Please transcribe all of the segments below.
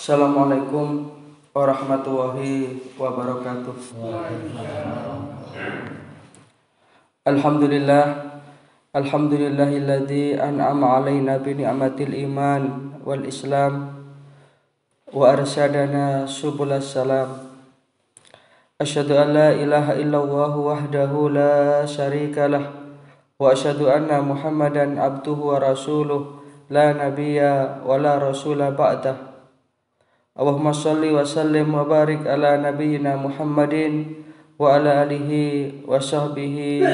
Assalamualaikum warahmatullahi wabarakatuh. Alhamdulillah, alhamdulillahilladzi an'ama alaina bi ni'matil iman wal islam wa arsyadana subulas salam. Asyhadu an la ilaha illallah wahdahu la syarikalah wa asyhadu anna Muhammadan abduhu wa rasuluh la nabiyya wa la rasula ba'dah. Allahumma sholli wa sallim wa barik ala nabiyyina Muhammadin wa ala alihi wa sahbihi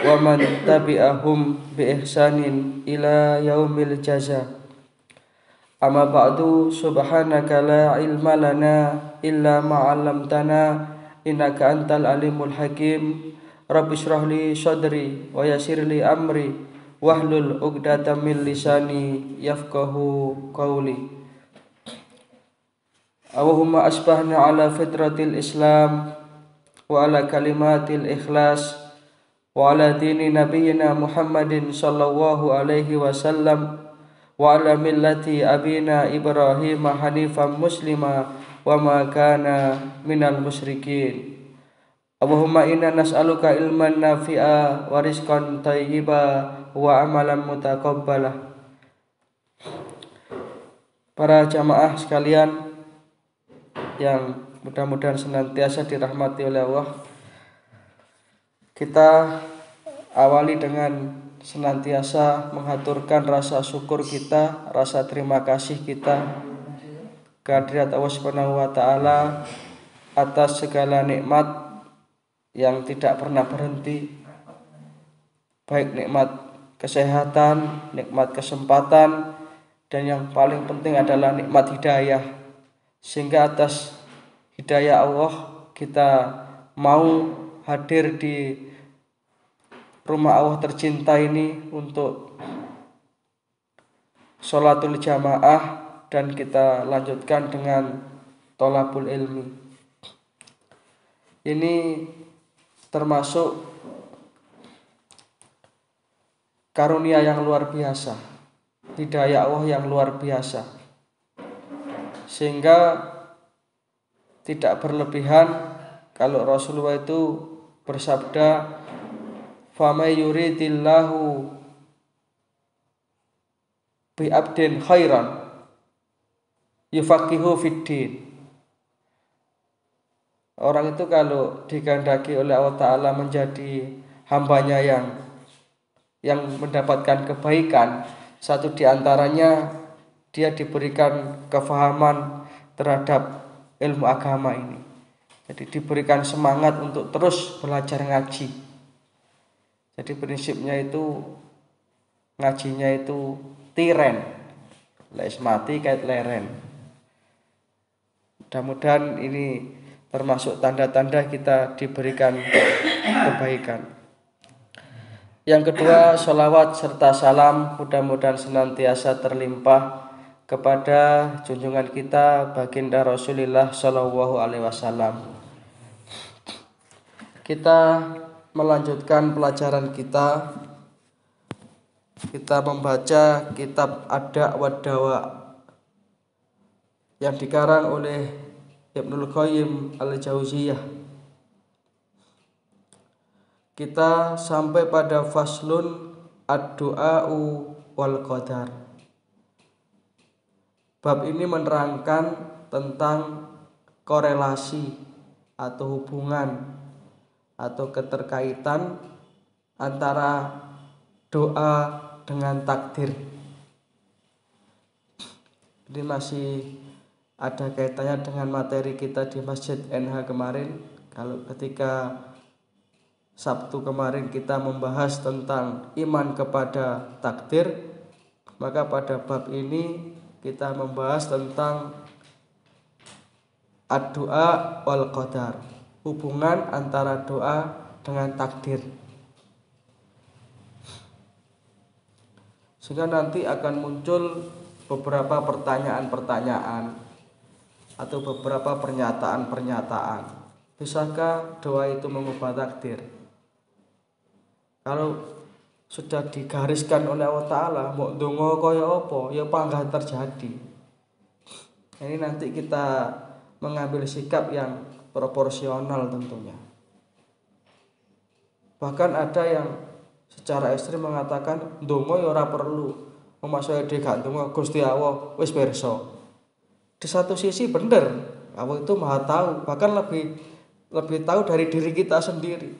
wa man tabi'ahum bi ihsanin ila yaumil jaza. Amma ba'du, subhanaka la ilma lana illa ma 'allamtana innaka antal alimul hakim. Rabbi shrah li sadri wa yassir li amri wahlul 'uqdatam min lisani yafqahu qawli. Allahumma asbahna ala fitratil Islam wa ala kalimatil ikhlas wa ala dini nabiyyina Muhammadin sallallahu alaihi wasallam wa ala millati abina Ibrahim hanifan muslima wa ma kana minal musyrikin. Allahumma inna nas'aluka ilman nafi'a wa rizqan thayyiba wa amalan mutaqabbalah. Para jamaah sekalian yang mudah-mudahan senantiasa dirahmati oleh Allah, kita awali dengan senantiasa menghaturkan rasa syukur kita, rasa terima kasih kita kehadirat Allah Subhanahu wa taala atas segala nikmat yang tidak pernah berhenti, baik nikmat kesehatan, nikmat kesempatan, dan yang paling penting adalah nikmat hidayah. Sehingga atas hidayah Allah kita mau hadir di rumah Allah tercinta ini untuk sholatul jamaah, dan kita lanjutkan dengan tholabul ilmi. Ini termasuk karunia yang luar biasa, hidayah Allah yang luar biasa, sehingga tidak berlebihan kalau Rasulullah itu bersabda, "Famay yuridillahu bi abdin khairan yufaqihu fiddin." Orang itu kalau dikehendaki oleh Allah Ta'ala menjadi hambanya yang mendapatkan kebaikan, satu diantaranya dia diberikan kefahaman terhadap ilmu agama ini. Jadi diberikan semangat untuk terus belajar ngaji. Jadi prinsipnya itu ngajinya itu tiren, les mati kait leren. Mudah-mudahan ini termasuk tanda-tanda kita diberikan kebaikan. Yang kedua, sholawat serta salam mudah-mudahan senantiasa terlimpah kepada junjungan kita baginda Rasulullah Shallallahu Alaihi Wasallam. Kita melanjutkan pelajaran kita. Kita membaca kitab Ad-Da' wad Dawa yang dikarang oleh Ibnul Qayyim Al-Jauziyah. Kita sampai pada faslun ad-du'a'u wal qadar. Bab ini menerangkan tentang korelasi atau hubungan atau keterkaitan antara doa dengan takdir. Ini masih ada kaitannya dengan materi kita di Masjid NH kemarin. Kalau ketika Sabtu kemarin kita membahas tentang iman kepada takdir, maka pada bab ini kita membahas tentang ad-du'a wal qadar, hubungan antara doa dengan takdir. Sehingga nanti akan muncul beberapa pertanyaan-pertanyaan atau beberapa pernyataan-pernyataan. Bisakah doa itu mengubah takdir? Kalau sudah digariskan oleh Allah Ta'ala, mau dongo kaya apa ya panggah terjadi. Ini nanti kita mengambil sikap yang proporsional tentunya. Bahkan ada yang secara ekstrim mengatakan ndonga ya ora perlu. Maksudnya dia gak ndonga Gusti Allah wis pirsa. Di satu sisi benar, Allah itu Maha tahu, bahkan lebih tahu dari diri kita sendiri.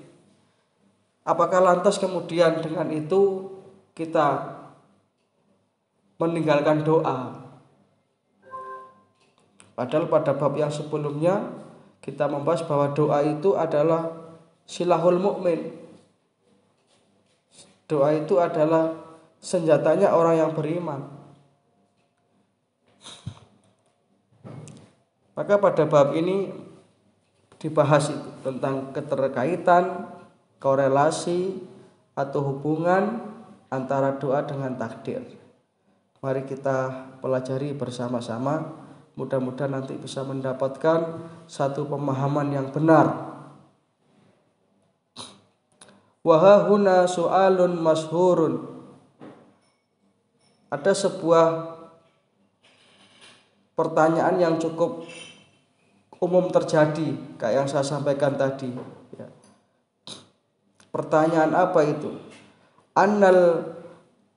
Apakah lantas kemudian dengan itu kita meninggalkan doa? Padahal pada bab yang sebelumnya kita membahas bahwa doa itu adalah silahul mukmin. Doa itu adalah senjatanya orang yang beriman. Maka pada bab ini dibahas itu tentang keterkaitan, korelasi atau hubungan antara doa dengan takdir. Mari kita pelajari bersama-sama. Mudah-mudahan nanti bisa mendapatkan satu pemahaman yang benar. Wahahuna so'alun masyhurun. Ada sebuah pertanyaan yang cukup umum terjadi, kayak yang saya sampaikan tadi. Pertanyaan apa itu? Annal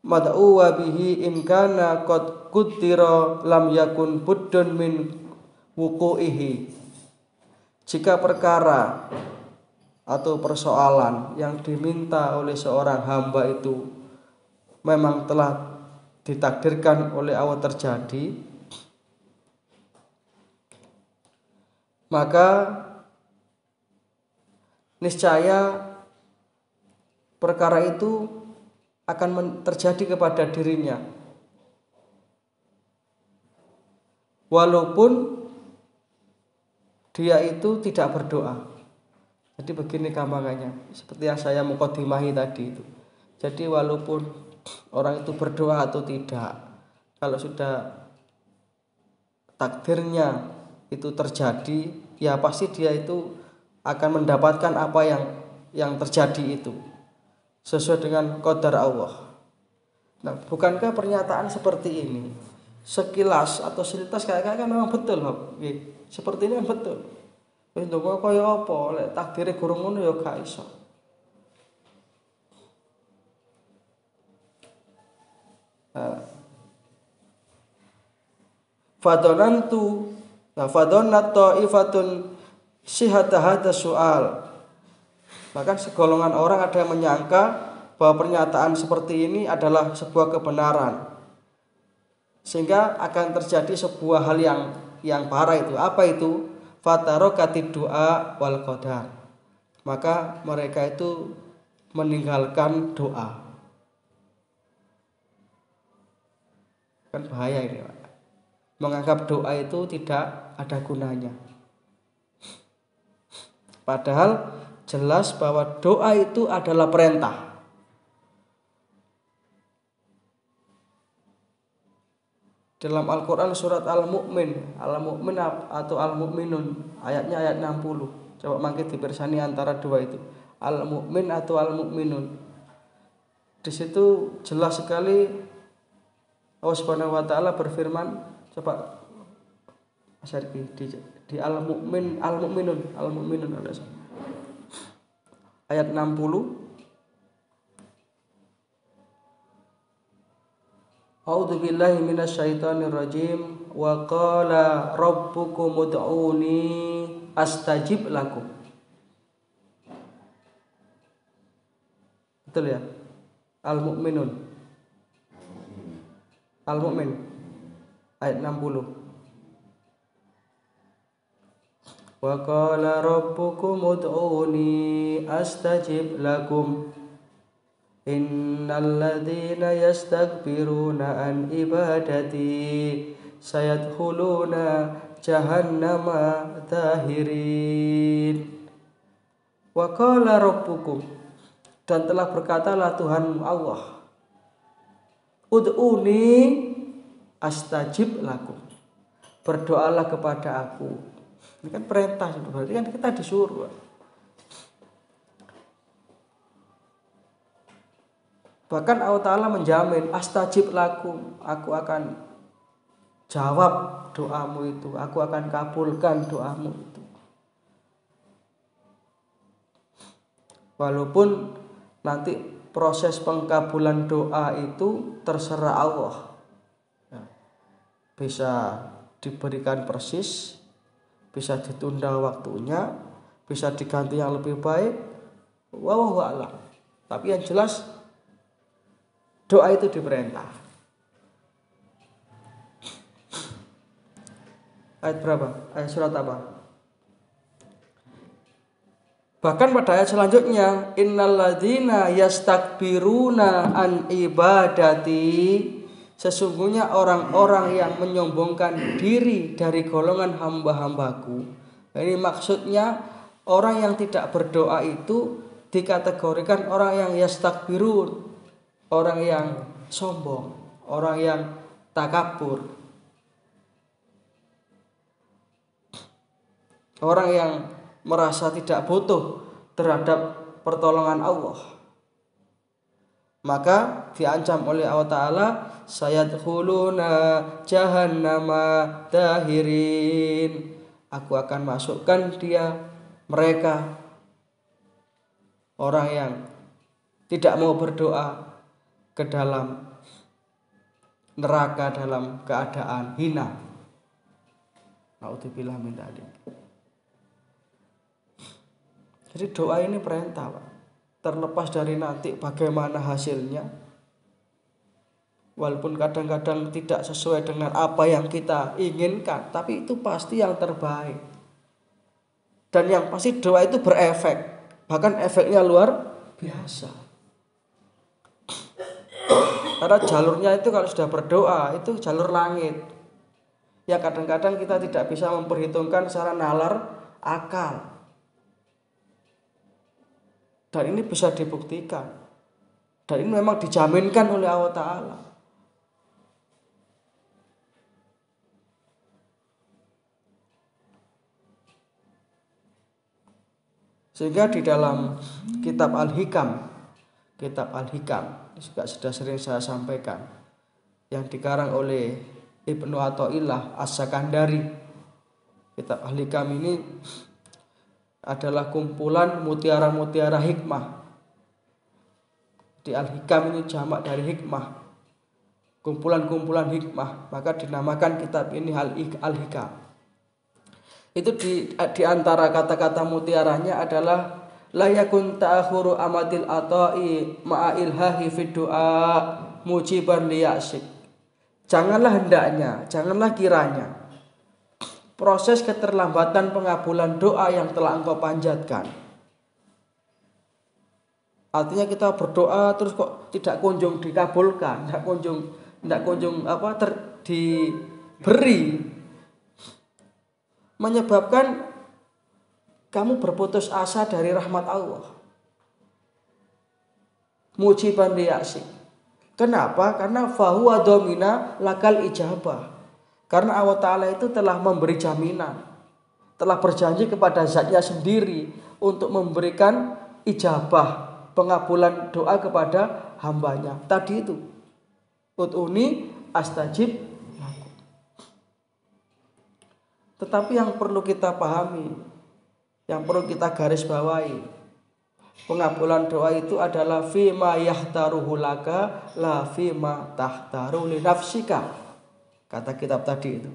mad'uwa bihi in kana qad qaddara lam yakun buddun min wuqu'ihi. Jika perkara atau persoalan yang diminta oleh seorang hamba itu memang telah ditakdirkan oleh Allah terjadi, maka niscaya perkara itu akan terjadi kepada dirinya, walaupun dia itu tidak berdoa. Jadi begini gampangannya, seperti yang saya mukadimahi tadi itu. Jadi walaupun orang itu berdoa atau tidak, kalau sudah takdirnya itu terjadi, ya pasti dia itu akan mendapatkan apa yang terjadi itu sesuai dengan qadar Allah. Nah, bukankah pernyataan seperti ini sekilas atau selintas kayak kan memang betul loh. Seperti ini betul. Wis ndonga kaya apa lek takdire gurung ngono ya gak iso. Fadonantu fadonat ta'ifatun sihata hadza soal. Bahkan segolongan orang ada yang menyangka bahwa pernyataan seperti ini adalah sebuah kebenaran, sehingga akan terjadi sebuah hal yang parah itu. Apa itu? Fatarokatid doa wal qadar. Maka mereka itu meninggalkan doa. Kan bahaya ini, Pak. Menganggap doa itu tidak ada gunanya. Padahal jelas bahwa doa itu adalah perintah. Dalam Al-Quran surat Al-Mu'min atau Al-Mu'minun, ayatnya ayat 60. Coba mangkit dipersani antara dua itu, Al-Mu'min atau Al-Mu'minun. Di situ jelas sekali Allah Subhanahu wa taala berfirman, coba Mas Arki di Al-Mu'minun ayat 60. A'udzu billahi minasyaitonir rajim. Wa qala rabbukum ud'uni astajib lakum. Betul ya? Al-Mu'minun. Al-Mu'min ayat 60. Wa qala rabbukum ud'uni astajib lakum. Innal ladzina yastakbiruna an ibadati sayadkhuluna jahannama dahirin. Wa qala rabbukum, dan telah berkatalah Tuhanmu Allah, ud'uni astajib lakum, berdoalah kepada aku. Ini kan perintah, berarti kan kita disuruh. Bahkan Allah Ta'ala menjamin astajib lakum, aku akan jawab doamu itu, aku akan kabulkan doamu itu. Walaupun nanti proses pengkabulan doa itu terserah Allah. Bisa diberikan persis, bisa ditunda waktunya, bisa diganti yang lebih baik. Wallahu a'lam. Tapi yang jelas doa itu diperintah. Ayat berapa? Ayat surat apa? Bahkan pada ayat selanjutnya, innalladzina yastakbiruna an ibadati, sesungguhnya orang-orang yang menyombongkan diri dari golongan hamba-hambaku. Ini maksudnya orang yang tidak berdoa itu dikategorikan orang yang yastakbirun, orang yang sombong, orang yang takabur. Orang yang merasa tidak butuh terhadap pertolongan Allah. Maka diancam oleh Allah Ta'ala, sayadkhuluna jahannama dahirin. Aku akan masukkan mereka orang yang tidak mau berdoa ke dalam neraka dalam keadaan hina. Naudzubillah min dzalik. Jadi doa ini perintah, Pak. Terlepas dari nanti bagaimana hasilnya, walaupun kadang-kadang tidak sesuai dengan apa yang kita inginkan, tapi itu pasti yang terbaik. Dan yang pasti doa itu berefek, bahkan efeknya luar biasa. Karena jalurnya itu kalau sudah berdoa itu jalur langit. Ya kadang-kadang kita tidak bisa memperhitungkan secara nalar akal. Dan ini bisa dibuktikan. Dan ini memang dijaminkan oleh Allah Ta'ala. Sehingga di dalam kitab Al-Hikam juga sudah sering saya sampaikan, yang dikarang oleh Ibnu Athaillah As-Sakandari. Kitab Al-Hikam ini adalah kumpulan mutiara-mutiara hikmah. Di Al-Hikam ini jamak dari hikmah, kumpulan-kumpulan hikmah, maka dinamakan kitab ini Al-Hikam. Itu di antara kata-kata mutiaranya adalah la yakun ta'khuru amadil ata'i ma'a ilhahi fid du'a mujiban liyasik. Janganlah kiranya proses keterlambatan pengabulan doa yang telah engkau panjatkan. Artinya kita berdoa terus kok tidak kunjung dikabulkan, tidak kunjung diberi, menyebabkan kamu berputus asa dari rahmat Allah. Mujiban liyasik. Kenapa? Karena fahuwa domina lakal ijabah. Karena Allah Ta'ala itu telah memberi jaminan, telah berjanji kepada zatnya sendiri untuk memberikan ijabah, pengabulan doa kepada hambanya. Tadi itu, ud'uni astajib lakum. Tetapi yang perlu kita pahami, yang perlu kita garis bawahi, pengabulan doa itu adalah fima yahtaruhu laka la fima tahtaru li nafsika. Kata kitab tadi itu.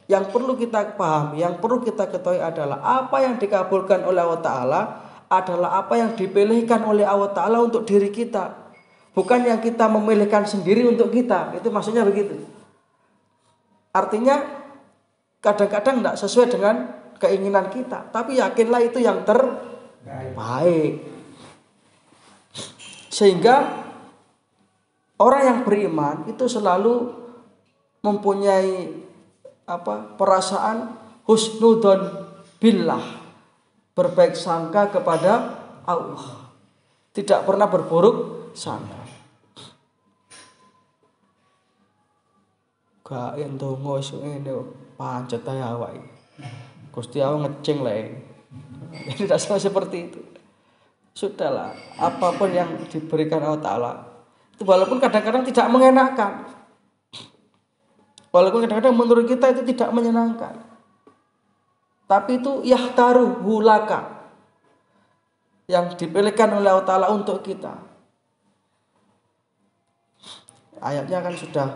Yang perlu kita pahami, yang perlu kita ketahui adalah apa yang dikabulkan oleh Allah Ta'ala adalah apa yang dipilihkan oleh Allah Ta'ala untuk diri kita. Bukan yang kita memilihkan sendiri untuk kita. Itu maksudnya begitu. Artinya kadang-kadang tidak sesuai dengan keinginan kita. Tapi yakinlah itu yang terbaik. Sehingga orang yang beriman itu selalu mempunyai perasaan husnudzon billah, berbaik sangka kepada Allah, tidak pernah berburuk sangka. Gak entongo ngene pancet ae awake. Gusti Allah ngeceng lek. Jadi tidak seperti itu. Sudahlah, apapun yang diberikan Allah Ta'ala itu walaupun kadang-kadang tidak mengenakan, Walaupun kadang-kadang menurut kita itu tidak menyenangkan. Tapi itu yahtaru hulaka, yang dipilihkan oleh Allah Ta'ala untuk kita. Ayatnya kan sudah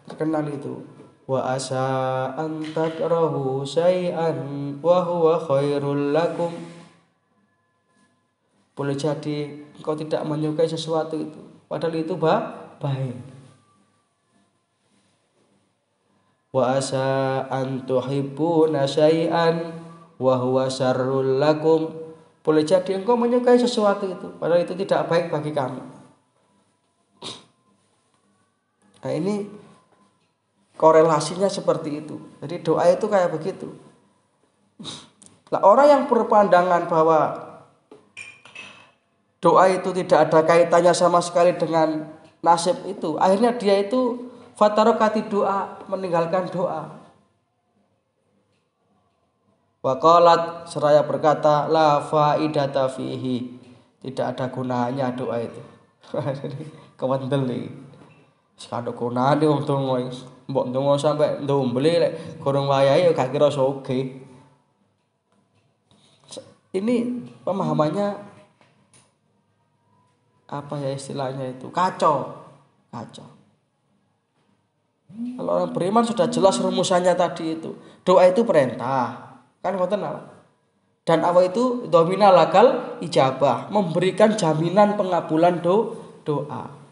terkenal itu. Wa asa an takrahu syai'an wa huwa khairul lakum. Boleh jadi engkau tidak menyukai sesuatu itu, padahal itu baik. Wa asa an tuhibbuna syai'an wa huwa syarrul lakum. Boleh jadi engkau menyukai sesuatu itu, padahal itu tidak baik bagi kamu. Nah, ini korelasinya seperti itu. Jadi doa itu kayak begitu. Nah, orang yang berpandangan bahwa doa itu tidak ada kaitannya sama sekali dengan nasib itu, akhirnya dia itu fatarokati doa, meninggalkan doa. Waqalat, seraya berkata, la faidata fihi, tidak ada gunanya doa itu. Kewendel nih. Sekadok gunane wong donga iki. Mbok donga sampe ndombeli lek gorong wayahe ya gak kira sugih. Ini pemahamannya apa ya istilahnya itu? Kacau. Kalau orang beriman sudah jelas rumusannya tadi itu. Doa itu perintah. Kan ngoten apa? Dan apa itu domina lakal ijabah, memberikan jaminan pengabulan doa.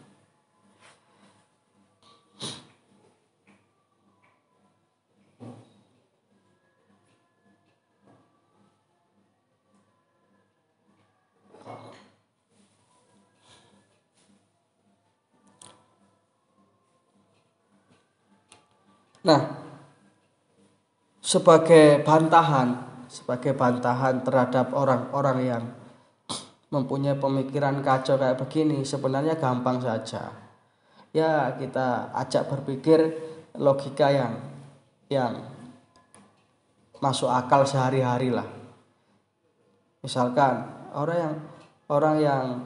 Nah, sebagai bantahan terhadap orang-orang yang mempunyai pemikiran kacau kayak begini, sebenarnya gampang saja. Ya, kita ajak berpikir logika yang masuk akal sehari-hari lah. Misalkan orang yang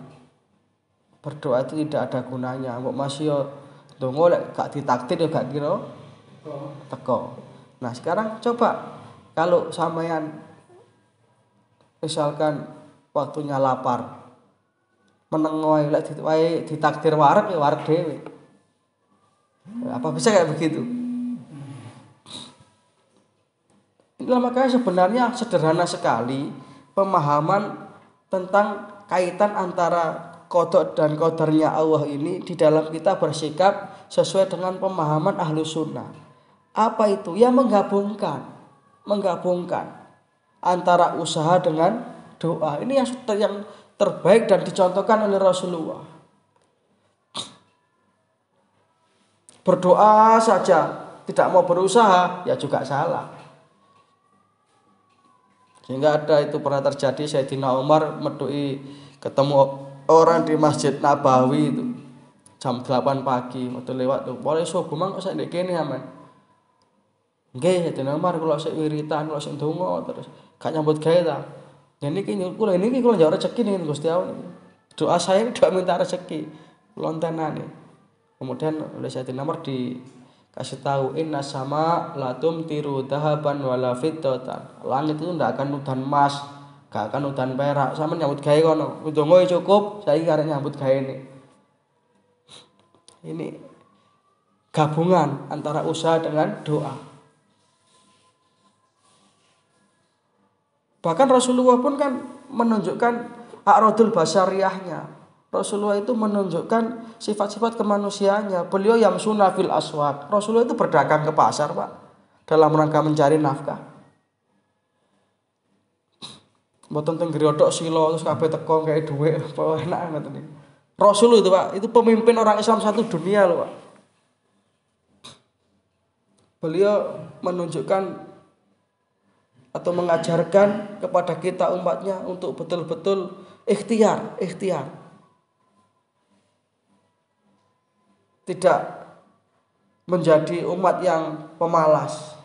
berdoa itu tidak ada gunanya. Mbok masih yo dongo lek gak ditakdir yo gak kira teko. Nah, sekarang coba kalau sampean misalkan waktunya lapar, menengoy lek ditakdir wareg ya wareg dhewe. Apa bisa kayak begitu? Itulah makanya sebenarnya sederhana sekali pemahaman tentang kaitan antara qada dan qadarnya Allah ini di dalam kita bersikap sesuai dengan pemahaman ahlu sunnah. Apa itu? Ya menggabungkan antara usaha dengan doa. Ini yang terbaik dan dicontohkan oleh Rasulullah. Berdoa saja tidak mau berusaha ya juga salah. Sehingga ada itu pernah terjadi, Sayyidina Umar medui ketemu orang di Masjid Nabawi itu jam 8 pagi waktu lewat tuh. Boleh subuh mang kok sak ndek kene aman. Nggih, Sayyidina Umar kula sik wiritan, kula sik ndonga terus gak nyambut gawe ta. Ya niki kula njawab rezeki nih Gusti Allah. Doa saya ini doa minta rezeki. Kula entenane. Kemudian oleh Sayyidina Umar dikasih tahu inna sama latum tiru dahaban wala fiddatan. Langit itu ndak akan udan emas, gak akan udan perak. Sama nyambut gawe kono. Ndonga cukup, saiki arek nyambut gawe ini. Ini gabungan antara usaha dengan doa. Bahkan Rasulullah pun kan menunjukkan a'radul basariyahnya. Rasulullah itu menunjukkan sifat-sifat kemanusiaannya. Beliau yamsuna fil aswaq. Rasulullah itu berdagang ke pasar, Pak, dalam rangka mencari nafkah. Mboten teng griyodok sila terus kabeh teko kayak dhuwit, apa enak ngoten iki. Rasul itu, Pak, itu pemimpin orang Islam satu dunia loh, Pak. Beliau menunjukkan atau mengajarkan kepada kita umatnya untuk betul-betul ikhtiar. Tidak menjadi umat yang pemalas.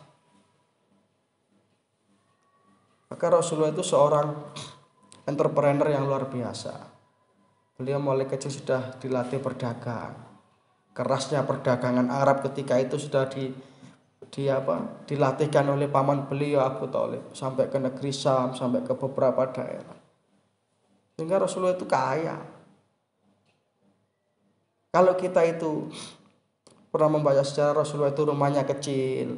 Maka Rasulullah itu seorang entrepreneur yang luar biasa. Beliau mulai kecil sudah dilatih berdagang. Kerasnya perdagangan Arab ketika itu sudah dilatihkan oleh paman beliau Abu Thalib sampai ke negeri Syam, sampai ke beberapa daerah. Sehingga Rasulullah itu kaya. Kalau kita itu pernah membaca sejarah, Rasulullah itu rumahnya kecil,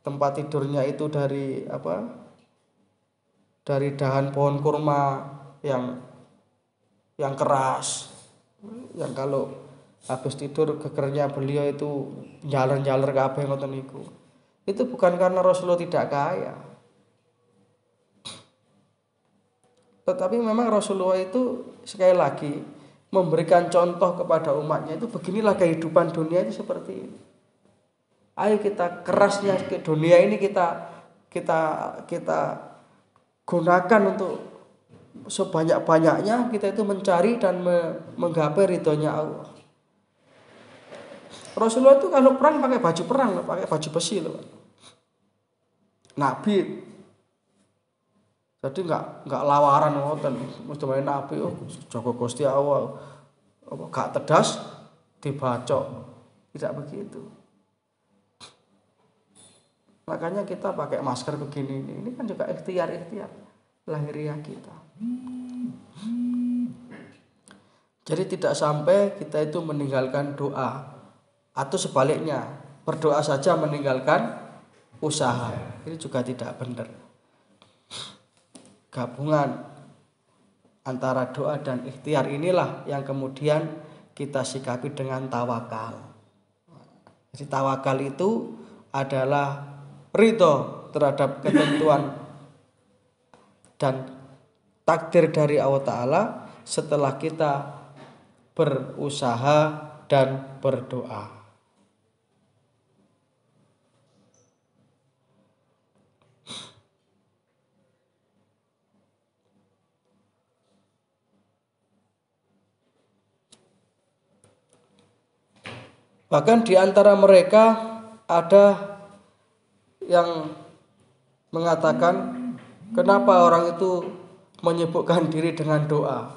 tempat tidurnya itu dari dahan pohon kurma yang keras, yang kalau habis tidur gegernya beliau itu jaler-jaler kabeh ngoten niku. Itu bukan karena Rasulullah tidak kaya, tetapi memang Rasulullah itu sekali lagi memberikan contoh kepada umatnya, itu beginilah kehidupan dunia itu seperti ini. Ayo kita kerasnya ke dunia ini kita gunakan untuk sebanyak-banyaknya kita itu mencari dan menggapai ridhonya Allah. Rasulullah itu kalau perang pakai baju perang, pakai baju besi loh. Nabi. Jadi enggak lawaran ngoten, mesti main Nabi jaga Gusti Allah. Gak tedas dibacok. Tidak begitu. Makanya kita pakai masker begini ini kan juga ikhtiar lahiriah kita. Jadi tidak sampai kita itu meninggalkan doa, atau sebaliknya berdoa saja meninggalkan usaha. Ini juga tidak benar. Gabungan antara doa dan ikhtiar inilah yang kemudian kita sikapi dengan tawakal. Jadi tawakal itu adalah ridho terhadap ketentuan dan takdir dari Allah Ta'ala setelah kita berusaha dan berdoa. Bahkan di antara mereka ada yang mengatakan, kenapa orang itu menyibukkan diri dengan doa?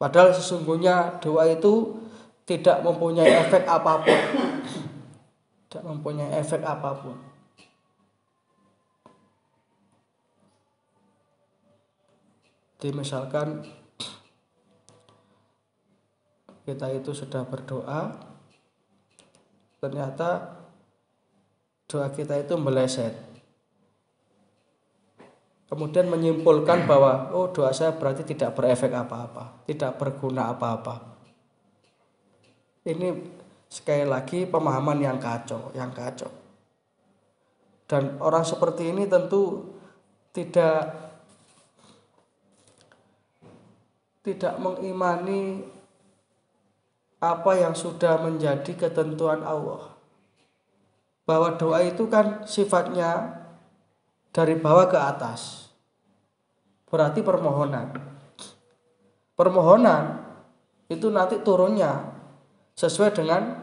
Padahal sesungguhnya doa itu tidak mempunyai efek apapun. Tidak mempunyai efek apapun. Jadi misalkan kita itu sudah berdoa, ternyata doa kita itu meleset. Kemudian menyimpulkan bahwa doa saya berarti tidak berefek apa-apa, tidak berguna apa-apa. Ini sekali lagi pemahaman yang kacau. Dan orang seperti ini tentu tidak mengimani apa yang sudah menjadi ketentuan Allah. Bahwa doa itu kan sifatnya dari bawah ke atas. Berarti permohonan. Permohonan itu nanti turunnya sesuai dengan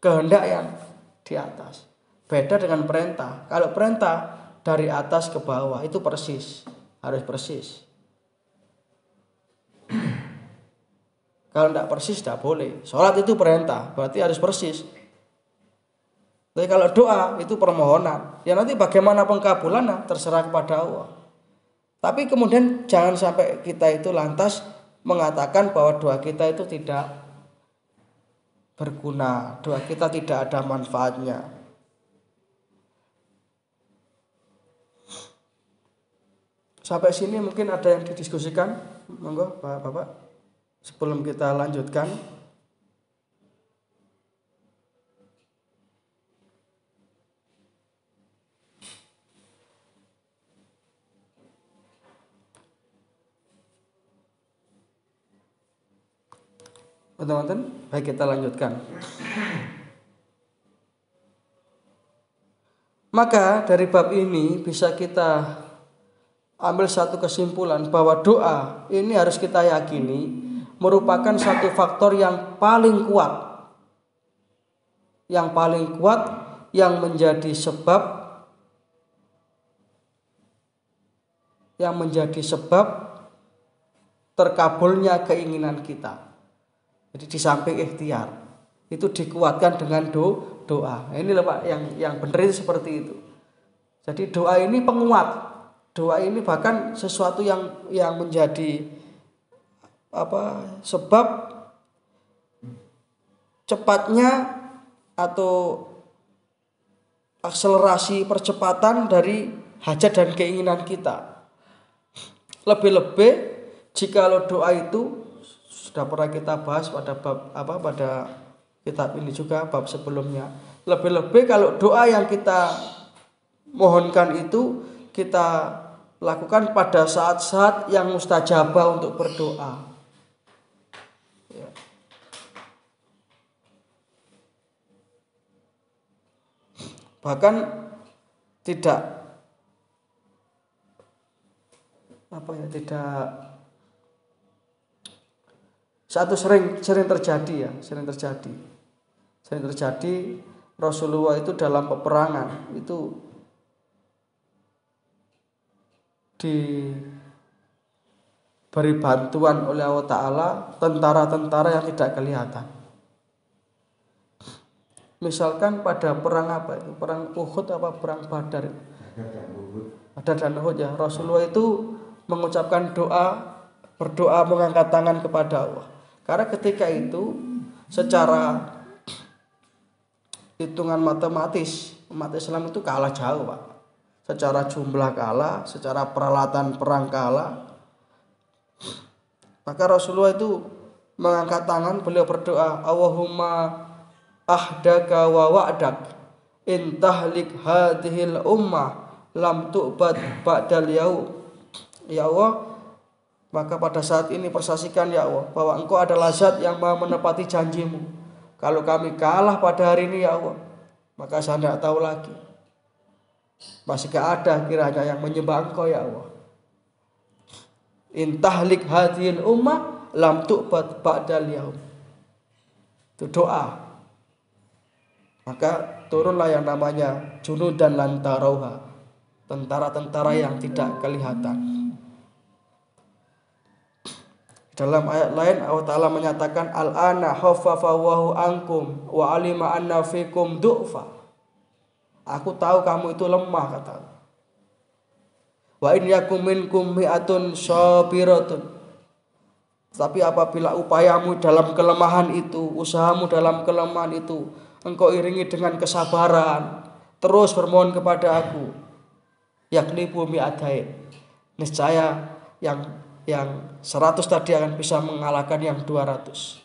kehendak yang di atas. Beda dengan perintah. Kalau perintah dari atas ke bawah itu persis, harus persis. Kalau tidak persis tidak boleh. Sholat itu perintah, berarti harus persis. Tapi kalau doa itu permohonan, ya nanti bagaimana pengkabulannya terserah kepada Allah. Tapi kemudian jangan sampai kita itu lantas mengatakan bahwa doa kita itu tidak berguna, doa kita tidak ada manfaatnya. Sampai sini mungkin ada yang didiskusikan, monggo Bapak. Sebelum kita lanjutkan, teman-teman, baik kita lanjutkan. Maka dari bab ini bisa kita ambil satu kesimpulan bahwa doa ini harus kita yakini merupakan satu faktor yang paling kuat. Yang menjadi sebab terkabulnya keinginan kita. Jadi di samping ikhtiar, itu dikuatkan dengan doa. Ini loh Pak, yang benar itu seperti itu. Jadi doa ini penguat. Doa ini bahkan sesuatu yang menjadi sebab cepatnya atau akselerasi percepatan dari hajat dan keinginan kita. Lebih-lebih jikalau doa itu sudah pernah kita bahas pada kitab ini juga bab sebelumnya. Lebih-lebih kalau doa yang kita mohonkan itu kita lakukan pada saat-saat yang mustajabah untuk berdoa. Ya. Bahkan tidak satu sering terjadi Rasulullah itu dalam peperangan itu diberi bantuan oleh Allah Ta'ala tentara-tentara yang tidak kelihatan. Misalkan pada perang perang Uhud perang Badar, Badar dan Uhud ya, Rasulullah itu mengucapkan berdoa mengangkat tangan kepada Allah. Karena ketika itu secara hitungan matematis umat Islam itu kalah jauh Pak. Secara jumlah kalah, secara peralatan perang kalah. Maka Rasulullah itu mengangkat tangan, beliau berdoa, Allahumma ahdaka wa wa'dak intahlik hadhil ummah lam tu'bad ba'dal yaum. Ya Allah, maka pada saat ini persaksikan ya Allah bahwa Engkau adalah zat yang maha menepati janjimu. Kalau kami kalah pada hari ini ya Allah, maka saya tidak tahu lagi masih gak ada kiranya yang menyembah Engkau ya Allah. Intahlik hadhil ummah lam tu'bad ba'dal yaum. Itu doa. Maka turunlah yang namanya junudan lan tarauha, tentara-tentara yang tidak kelihatan. Dalam ayat lain Allah Ta'ala menyatakan al-ana khaffafahu ankum wa alima anna fikum du'fa. Aku tahu kamu itu lemah, kata Allah. Wa in yakum minkum mi'atun sabiratun. Tapi apabila upayamu dalam kelemahan itu, usahamu dalam kelemahan itu, engkau iringi dengan kesabaran, terus bermohon kepada aku, yakni bumi adain, niscaya yang 100 tadi akan bisa mengalahkan yang 200,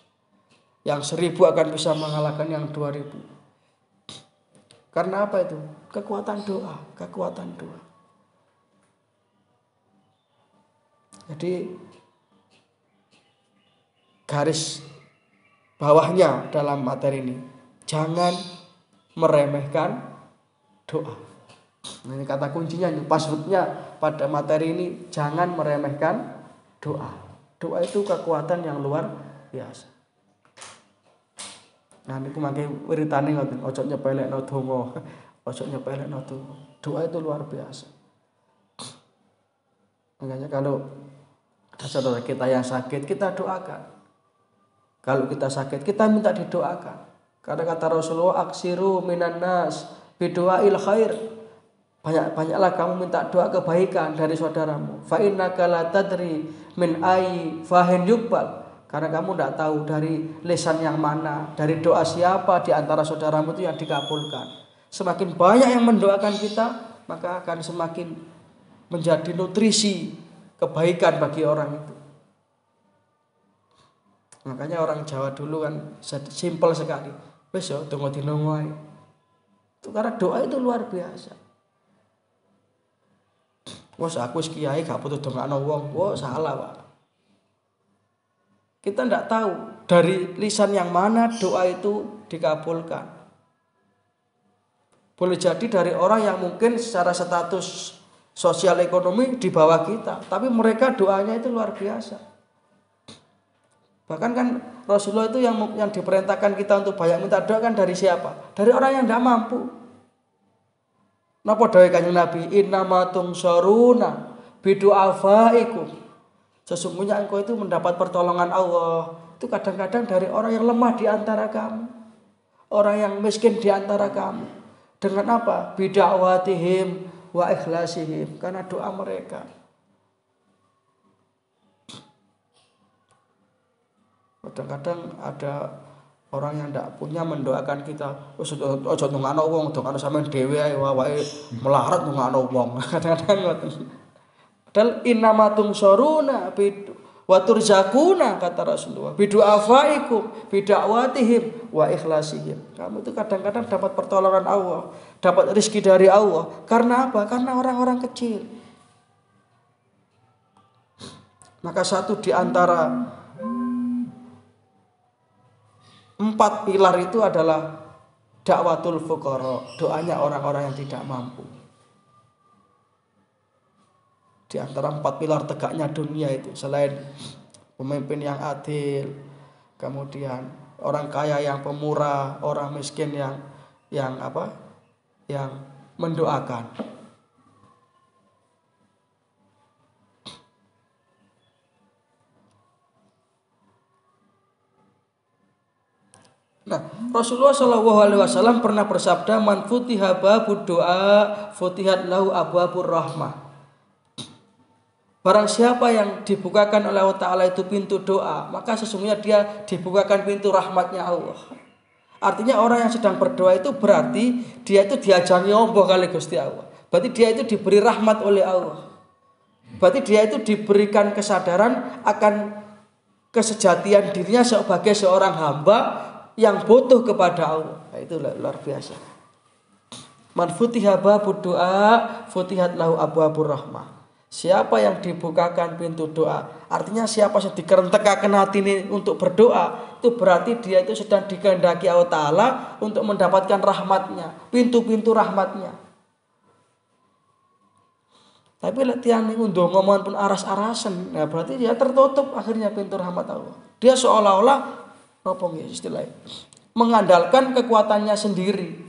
yang 1000 akan bisa mengalahkan yang 2000. Karena apa itu? Kekuatan doa. Jadi garis bawahnya dalam materi ini, jangan meremehkan doa. Nah, ini kata kuncinya, ini passwordnya pada materi ini, jangan meremehkan doa. Doa itu kekuatan yang luar biasa. Nah niku mangke wiritane ngoten, ojo nyepelekno donga, ojo nyepelekno donga. Doa itu luar biasa. Makanya kalau ada saudara kita yang sakit, kita doakan. Kalau kita sakit, kita minta didoakan. Karena kata Rasulullah, aksiru minan nas bidu'ail khair. Banyak-banyaklah kamu minta doa kebaikan dari saudaramu. Fa innaka la tadri min ai fahin yuqbal. Karena kamu tidak tahu dari lisan yang mana, dari doa siapa di antara saudaramu itu yang dikabulkan. Semakin banyak yang mendoakan kita, maka akan semakin menjadi nutrisi kebaikan bagi orang itu. Makanya orang Jawa dulu kan simpel sekali. Wis yo donga dina wae. Itu karena doa itu luar biasa. Wes aku wis kiai gak butuh dongakno wong. Wah, salah, Pak. Kita tidak tahu dari lisan yang mana doa itu dikabulkan. Boleh jadi dari orang yang mungkin secara status sosial ekonomi di bawah kita, tapi mereka doanya itu luar biasa. Bahkan kan Rasulullah itu yang diperintahkan kita untuk banyak minta doa kan dari siapa? Dari orang yang tidak mampu. Napa dawuh Kanjeng Nabi, innama tungsaruna bidu'afaikum. Sesungguhnya engkau itu mendapat pertolongan Allah itu kadang-kadang dari orang yang lemah di antara kamu. orang yang miskin di antara kamu. Dengan apa? Bida'watihim wa ikhlasihim, karena doa mereka. Kadang-kadang ada orang yang tidak punya mendoakan kita, ojo ndongakno wong, ndongakno sampean dhewe ae wae melarat ndongakno wong. Kadang-kadang ngoten. Padahal innamatum soruna wa turzakuna, kata Rasulullah, bidu'afaikum bida'watihim wa ikhlasihim. Kamu itu kadang-kadang dapat pertolongan Allah, dapat rezeki dari Allah. Karena apa? Karena orang-orang kecil. Maka satu di antara 4 pilar itu adalah dakwatul fuqara, doanya orang-orang yang tidak mampu. Di antara 4 pilar tegaknya dunia itu, selain pemimpin yang adil, kemudian orang kaya yang pemurah, orang miskin yang mendoakan. Nah, Rasulullah SAW pernah bersabda, man futiha babud doa futihat lahu abwabur rahmah. Barang siapa yang dibukakan oleh Allah Ta'ala itu pintu doa, maka sesungguhnya dia dibukakan pintu rahmatnya Allah. Artinya orang yang sedang berdoa itu berarti dia itu diajangi Allah kali Gusti Allah. Berarti dia itu diberi rahmat oleh Allah. Berarti dia itu diberikan kesadaran akan kesejatian dirinya sebagai seorang hamba yang butuh kepada Allah. Nah, itu luar biasa. Man futiha babud doa futihat lahu abwabur rahmah. Siapa yang dibukakan pintu doa, artinya siapa yang dikerentekkan hati ini untuk berdoa, itu berarti dia itu sedang dikehendaki Allah Ta'ala untuk mendapatkan rahmatnya, pintu-pintu rahmatnya. Tapi latihan ini untuk ngomong pun aras-arasan, nah berarti dia tertutup akhirnya pintu rahmat Allah. Dia seolah-olah apa istilahnya, mengandalkan kekuatannya sendiri.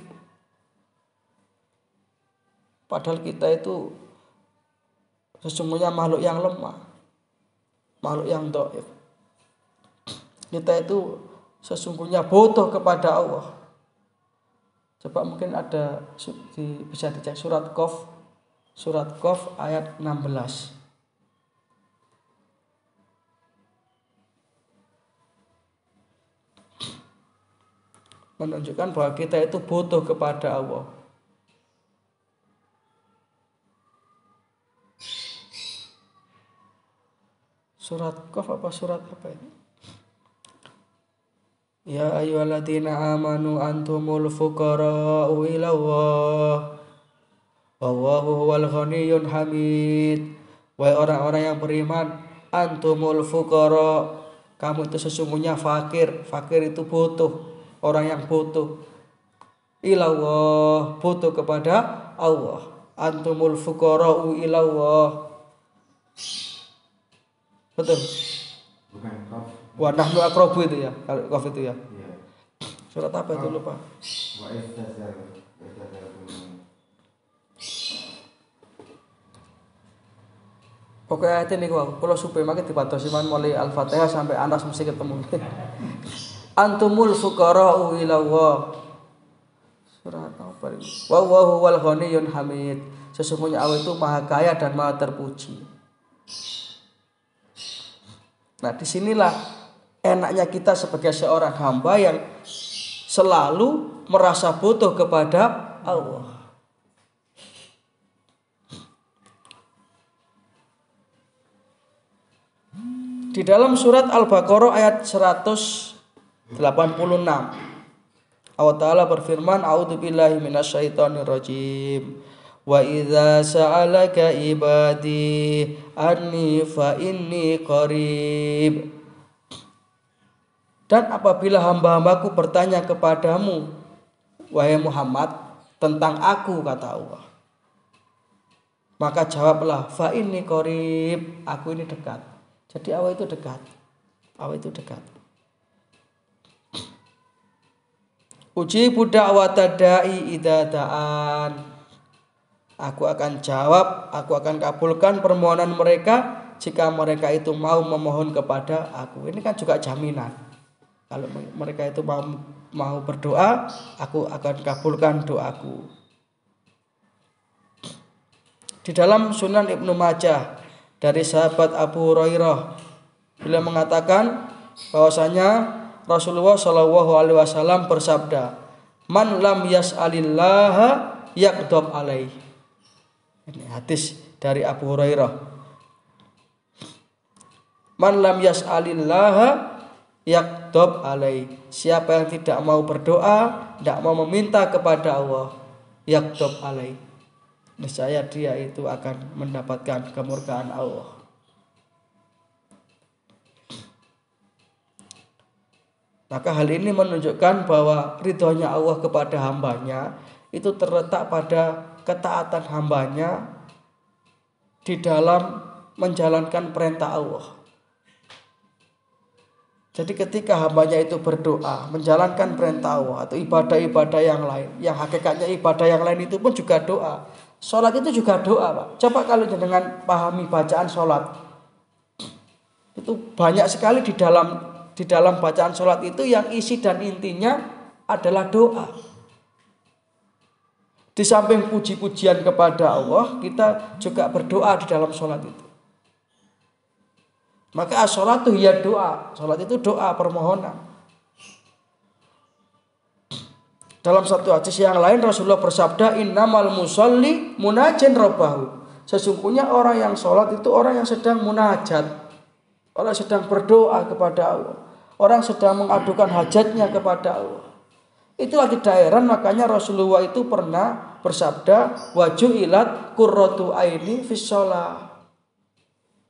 Padahal kita itu sesungguhnya makhluk yang lemah, makhluk yang dhaif. Kita itu sesungguhnya butuh kepada Allah. Coba mungkin ada bisa dicek surat Qaf ayat 16. Menunjukkan bahwa kita itu butuh kepada Allah. Surat Qaf apa surat apa ini? Ya ayyuhalladzina amanu antumul fuqara'u ilallah wallahu huwal ghaniyyun hamid. Wahai orang-orang yang beriman, antumul fuqara, kamu itu sesungguhnya fakir. Fakir itu butuh, orang yang butuh. Ilallah, butuh kepada Allah. Antumul fuqara'u ilallah. Betul. Bukan Qaf. Wa nahnu aqrabu itu ya, kalau Qaf itu ya. Iya. Surat apa itu lupa? Wa istazar. Pokoknya ayat ini kalau supaya makin dibatasi mulai Al-Fatihah sampai Anas mesti ketemu. Antumul fuqara'u ilallah. Surat apa ini? Wallahu huwal ghaniyyun hamid. Sesungguhnya Allah itu maha kaya dan maha terpuji. Nah, disinilah enaknya kita sebagai seorang hamba yang selalu merasa butuh kepada Allah. Di dalam surat Al-Baqarah ayat 186, Allah Ta'ala berfirman, A'udzubillahi minasyaitonirrajim. Wa idza sa'alaka ibadi anni fa inni qarib. Dan apabila hamba-hambaku bertanya kepadamu, wahai Muhammad, tentang aku, kata Allah, maka jawablah, fa inni qarib, aku ini dekat. Jadi Allah itu dekat. Allah itu dekat. Ujibu da'watad da'i idza da'an. Aku akan jawab, aku akan kabulkan permohonan mereka jika mereka itu mau memohon kepada aku. Ini kan juga jaminan. Kalau mereka itu mau berdoa, aku akan kabulkan doaku. Di dalam Sunan Ibnu Majah dari sahabat Abu Hurairah, beliau mengatakan bahwasanya Rasulullah Shallallahu Alaihi Wasallam bersabda, "Man lam yas'alillaha yaqdob alaih." Ini hadis dari Abu Hurairah. Man lam yas'alillaha yaqdob alaih. Siapa yang tidak mau berdoa, tidak mau meminta kepada Allah, yaqdob alaih, niscaya dia itu akan mendapatkan kemurkaan Allah. Maka hal ini menunjukkan bahwa ridhonya Allah kepada hambanya itu terletak pada ketaatan hambanya di dalam menjalankan perintah Allah. Jadi ketika hambanya itu berdoa, menjalankan perintah Allah atau ibadah-ibadah yang lain, yang hakikatnya ibadah yang lain itu pun juga doa. Sholat itu juga doa, Pak. Coba kalau dengan pahami bacaan sholat, itu banyak sekali di dalam bacaan sholat itu yang isi dan intinya adalah doa. Di samping puji-pujian kepada Allah, kita juga berdoa di dalam sholat itu. Maka as-sholatu hiya doa. Sholat itu doa, permohonan. Dalam satu hadis yang lain Rasulullah bersabda, innamal musalli munajin rabbahu. Sesungguhnya orang yang sholat itu orang yang sedang munajat, orang sedang berdoa kepada Allah, orang sedang mengadukan hajatnya kepada Allah. Itulah tidak heran makanya Rasulullah itu pernah bersabda, waju'ilat qurratu aini fis shalah.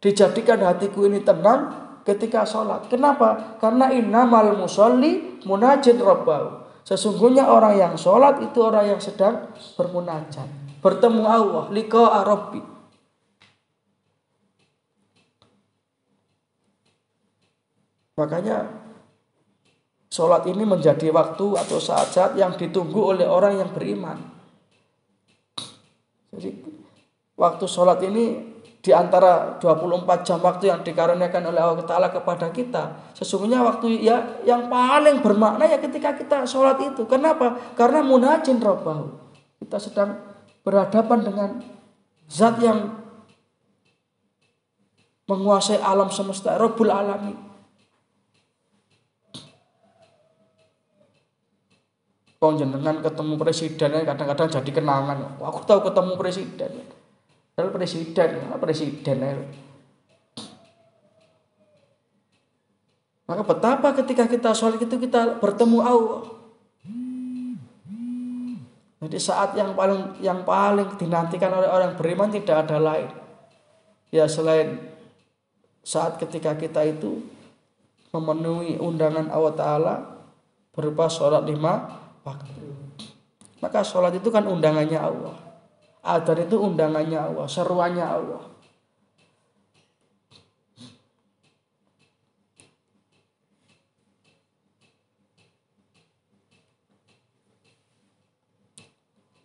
Dijadikan hatiku ini tenang ketika sholat. Kenapa? Karena innamal musalli munajin rabbahu. Sesungguhnya orang yang sholat itu orang yang sedang bermunajat, bertemu Allah, liqa'a rabbi. Makanya sholat ini menjadi waktu atau saat-saat yang ditunggu oleh orang yang beriman. Jadi waktu sholat ini di antara 24 jam waktu yang dikaruniakan oleh Allah Ta'ala kepada kita, sesungguhnya waktu yang paling bermakna ya ketika kita sholat itu. Kenapa? Karena munajin rabbahu. Kita sedang berhadapan dengan zat yang menguasai alam semesta, Rabbul Alamin. Jenengan ketemu presidennya kadang-kadang jadi kenangan. Aku tahu ketemu presiden. Presiden. Maka betapa ketika kita sholat itu kita bertemu Allah. Jadi saat yang paling dinantikan oleh orang beriman tidak ada lain, ya selain saat ketika kita itu memenuhi undangan Allah Ta'ala berupa sholat 5 waktu. Maka sholat itu kan undangannya Allah. Adzan itu undangannya Allah, seruannya Allah.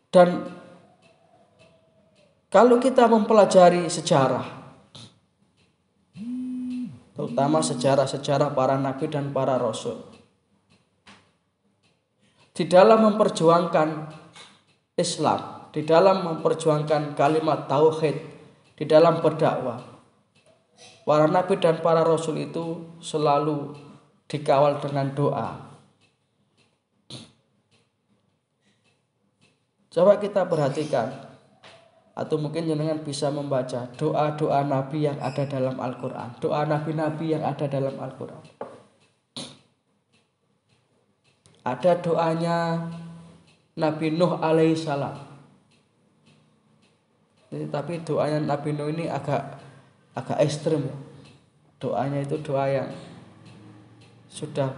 Dan kalau kita mempelajari sejarah, terutama sejarah para nabi dan para rasul, di dalam memperjuangkan Islam, di dalam memperjuangkan kalimat tauhid, di dalam berdakwah, para nabi dan para rasul itu selalu dikawal dengan doa. Coba kita perhatikan, atau mungkin jenengan bisa membaca doa-doa nabi yang ada dalam Al-Quran, doa nabi-nabi yang ada dalam Al-Quran. Ada doanya Nabi Nuh alaihissalam. Tapi doanya Nabi Nuh ini agak ekstrim. Doanya itu doa yang sudah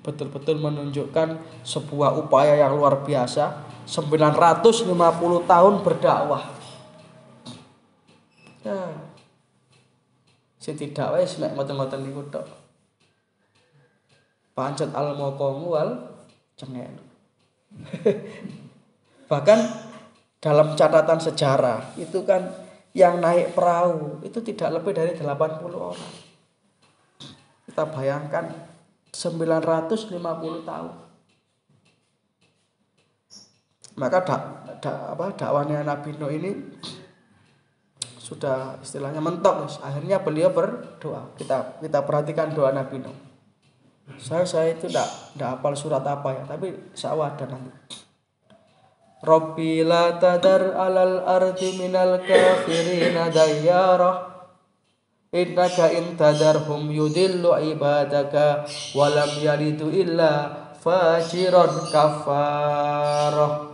betul-betul menunjukkan sebuah upaya yang luar biasa. 950 tahun berdakwah. Ya. Sing tidak wis nek ngoten-ngoten niku tok. Pancet al-maqamu wal cengeng. Bahkan dalam catatan sejarah itu kan yang naik perahu itu tidak lebih dari 80 orang. Kita bayangkan 950 tahun. Maka dakwahnya Nabi Nuh ini sudah istilahnya mentok. Akhirnya beliau berdoa. Kita perhatikan doa Nabi Nuh. Saya itu tidak hafal surat apa ya, tapi insya-Allah ada nanti. Rabbi la tadar alal ardi minal kafirina dayyara innaka in tadarhum yudillu ibadaka walam yalidu illa fajiran kafarah.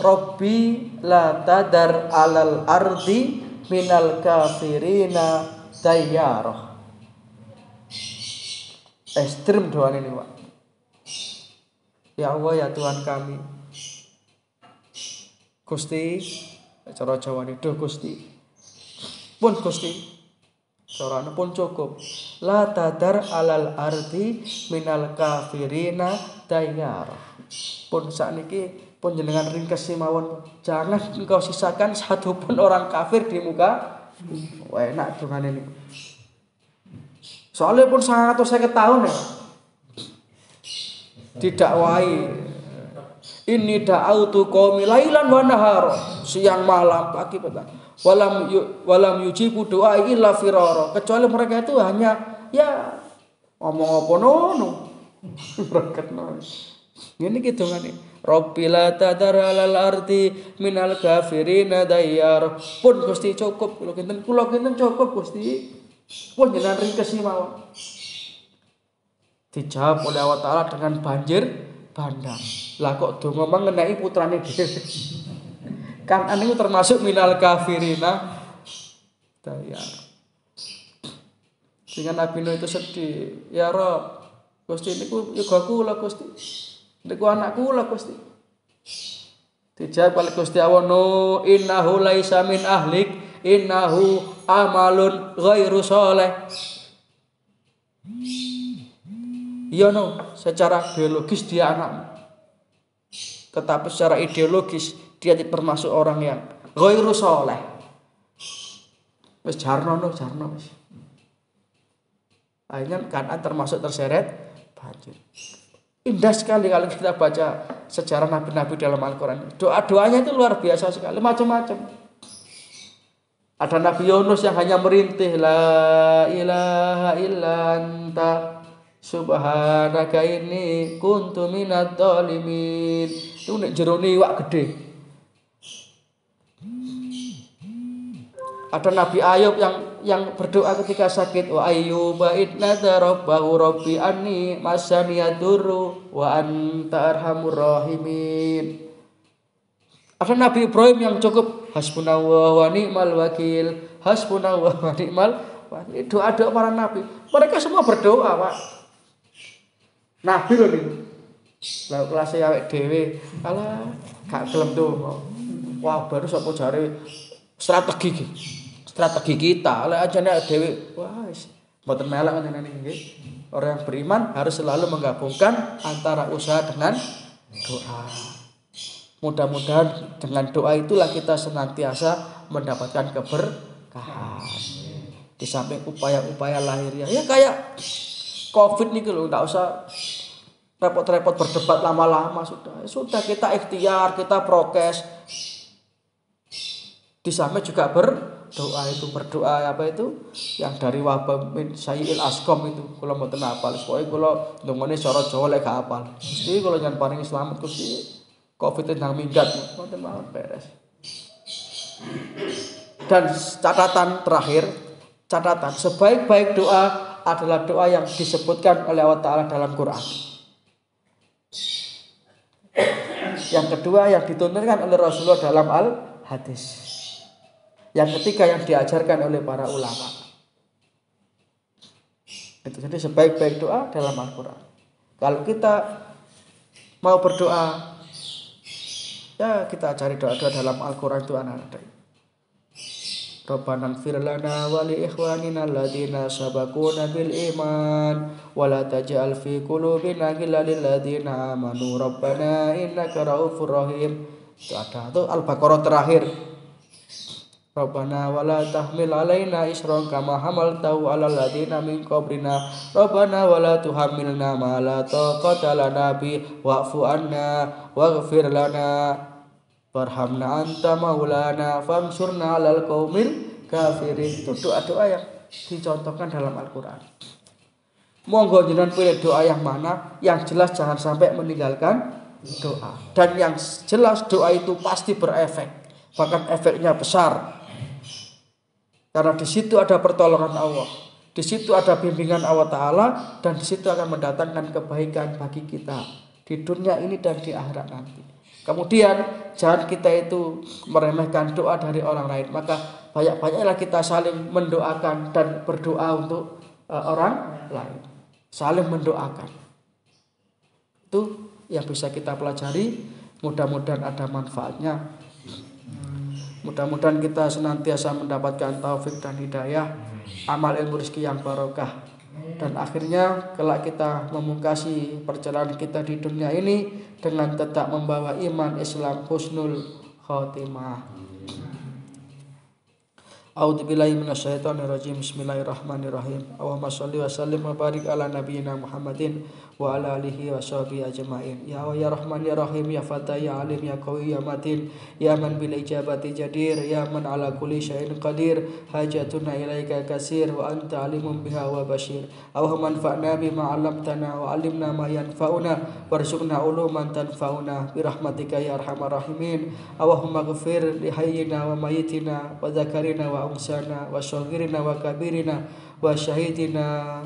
Rabbi la tadar alal ardi minal kafirina dayyara. Ekstrim doa ini, Pak. Ya Allah, ya Tuhan kami, Gusti, cara Jawa ini, duh Gusti, pun Gusti, caranya pun cukup. La tadar alal ardi minal kafirina dayyara. Pun sakniki pun jenengan ringkes mawon, jangan engkau sisakan satu pun orang kafir di muka. Wah, enak dengan ini. Soalnya pun 150 tahun ya. Didakwahi. Ini da'autu qaumi lailan wa nahara, siang malam pagi petang. Walam yujibu doa illa firara, kecuali mereka itu hanya ya ngomong apa nono. Berkat nono. Ini gitu kan nih. Rabbil tadar alal ardi minal kafirina dayyar. Pun Gusti cukup kula kinten cukup Gusti. Pun jenengan ringkes mawon. Dijawab oleh Allah Ta'ala dengan banjir bandang. Lah kok donga mengenai putrane dhewe. Kan anu termasuk minal kafirina dayyar. Sehingga Nabi Nuh itu sedih. Ya Rob, Gusti niku yoga kula Gusti. Niku anakku lah Gusti. Dijawab oleh Gusti Allah, no innahu laisa min ahlik, innahu amalun ghairu sholeh. Iya no, secara biologis dia anakmu, tetapi secara ideologis dia termasuk orang yang ghairu sholeh. Wis jarno wis. Akhirnya Kan'an termasuk terseret banjir. Indah sekali kalau kita baca sejarah nabi-nabi dalam Al-Quran. Doa-doanya itu luar biasa sekali, macam-macam. Ada Nabi Yunus yang hanya merintih, la ilaha illa anta subhanaka inni kuntu minadh dhalimin. Itu nek jero iwak gede. Ada Nabi Ayub yang berdoa ketika sakit, wa ayyuba idnada rabbahu rabbi anni masaniyadurru wa anta arhamur rahimin. Ada Nabi Ibrahim yang cukup hasbunallahu wa ni'mal wakil, hasbunallahu wa ni'mal wakil. Doa-doa para nabi, mereka semua berdoa, Pak. Nabi loh ini. Lah kelas awake dhewe, alah gak gelem donga. Wah, baru sapa jare strategi kita. Oleh aja nek dhewe wis mboten melak ngene nggih. Orang yang beriman harus selalu menggabungkan antara usaha dengan doa. Mudah-mudahan dengan doa itulah kita senantiasa mendapatkan keberkahan. Di samping upaya-upaya lahiriah ya kayak Covid nih lho, enggak usah repot-repot berdebat lama-lama sudah. Sudah kita ikhtiar, kita prokes. Di samping juga berdoa apa itu yang dari wabah min sayyil asqam itu kula mboten hafal. Pokoke kula ndongane cara Jawa lek gak hafal. Gusti kula nyen paring slamet Gusti. Covid nang minggat mboten mawon beres. Dan catatan sebaik-baik doa adalah doa yang disebutkan oleh Allah Ta'ala dalam Quran. Yang kedua yang dituntunkan oleh Rasulullah dalam al-hadis. Yang ketiga yang diajarkan oleh para ulama. Itu jadi sebaik-baik doa dalam Al-Quran. Kalau kita mau berdoa, ya kita cari doa-doa dalam Al-Quran itu ada. Rabbana ighfir lana wa li ikhwanina alladziina sabaquna bil iman wa la taj'al fi qulubina ghillan lil ladziina amanu rabbana innaka raufur rahim. Itu ada tuh Al-Baqarah terakhir. Rabbana wala tahmil alaina isran kama hamaltahu alal ladzina min qablina Rabbana wala tuhammilna ma la taqata lana bi wa'fu anna waghfir lana warhamna anta maulana fansurna alal qaumil kafirin. Itu doa-doa yang dicontohkan dalam Al-Qur'an. Monggo jenengan pilih doa yang mana, yang jelas jangan sampai meninggalkan doa. Dan yang jelas doa itu pasti berefek, bahkan efeknya besar. Karena di situ ada pertolongan Allah, di situ ada bimbingan Allah Ta'ala, dan di situ akan mendatangkan kebaikan bagi kita di dunia ini dan di akhirat nanti. Kemudian jangan kita itu meremehkan doa dari orang lain, maka banyak-banyaklah kita saling mendoakan dan berdoa untuk orang lain, saling mendoakan. Itu yang bisa kita pelajari, mudah-mudahan ada manfaatnya. Mudah-mudahan kita senantiasa mendapatkan taufik dan hidayah, amal ilmu rezeki yang barokah, dan akhirnya kelak kita memungkasi perjalanan kita di dunia ini dengan tetap membawa iman Islam husnul khotimah. A'udzubillahi minasyaitonirrajim. Bismillahirrahmanirrahim. Allahumma shalli wa sallim wa barik ala nabiyyina Muhammadin wa ala alihi wa sahbihi ajma'in. Ya Allah ya Rahman ya Rahim ya Fatah ya Alim ya Qawi ya Matin ya man bil ijabati jadir ya man ala kulli syai'in qadir hajatuna ilaika katsir wa anta alimun biha wa basyir. Allahumma anfa'na bima 'allamtana wa 'allimna ma yanfa'una warzuqna uluman tanfa'una bi rahmatika ya arhamar rahimin. Allahumma ighfir li hayyina wa mayyitina wa dzakarina wa unsana wa shaghirina wa kabirina wa syahidina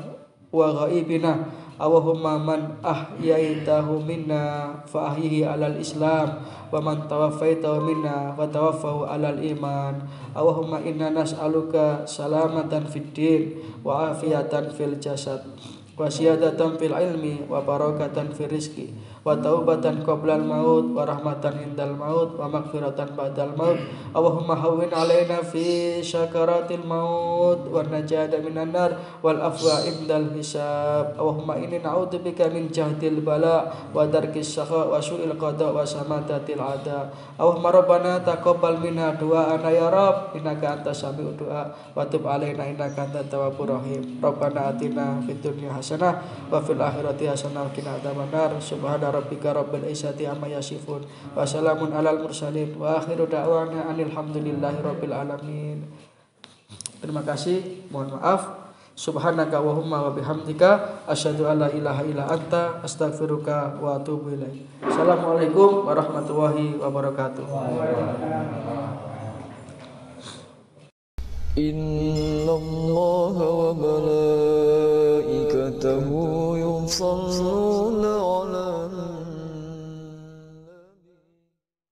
wa ghaibina. Allahumma man ahyaitahu minna fa ahyihi alal islam wa man tawaffaitahu minna wa tawaffahu alal iman. Allahumma inna nas'aluka salamatan fid din wa afiyatan fil jasad wa siyadatan fil ilmi wa barakatan fil rizqi wa taubatan qoblal maut wa rahmatan indal maut wa maghfiratan ba'dal maut. Allahumma hawwin alaina fi syakaratil maut wa najata minan nar wal afwa indal hisab. Allahumma inni na'udzubika min jahdil bala wa darkis syaqqa wa su'il qada wa samatatil ada. Allahumma rabbana taqabbal minna du'ana ya rab innaka antas sami'ud du'a wa tub alaina innaka antat tawwabur rahim. Rabbana atina fid dunya hasanah wa fil akhirati hasanah wa qina adzabannar. Subhana rabbika rabbil izzati amma yasifun wa salamun alal mursalin wa akhiru da'wana anil hamdulillahi rabbil alamin. Terima kasih, mohon maaf. Subhanaka Allahumma wa bihamdika asyhadu an la ilaha illa anta astaghfiruka wa atubu ilaik. Assalamualaikum warahmatullahi wabarakatuh. Innallaha wa malaikatahu yusholluna